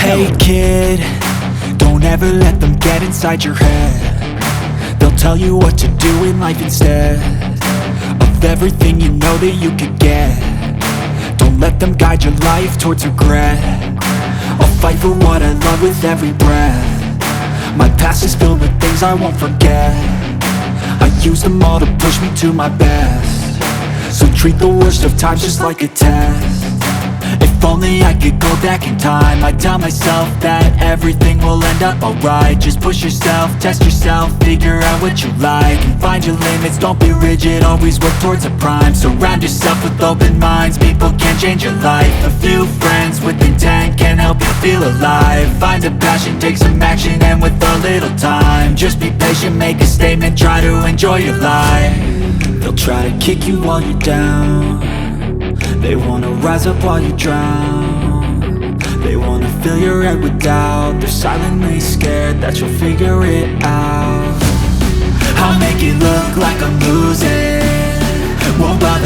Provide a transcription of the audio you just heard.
Hey kid, don't ever let them get inside your head. They'll tell you what to do in life instead of everything you know that you could get. Don't let them guide your life towards regret. I'll fight for what I love with every breath. My past is filled with things I won't forget. I use them all to push me to my best. So treat the worst of times just like a test. If only I could go back in time, I'd tell myself that everything will end up alright. Just push yourself, test yourself, figure out what you like, and find your limits, don't be rigid, always work towards a prime. Surround yourself with open minds, people can change your life. A few friends with intent can help you feel alive. Find a passion, take some action, and with a little time, just be patient, make a statement, try to enjoy your life. They'll try to kick you while you're down. They wanna rise up while you drown. They wanna fill your head with doubt. They're silently scared that you'll figure it out. I'll make it look like I'm losing, won't bother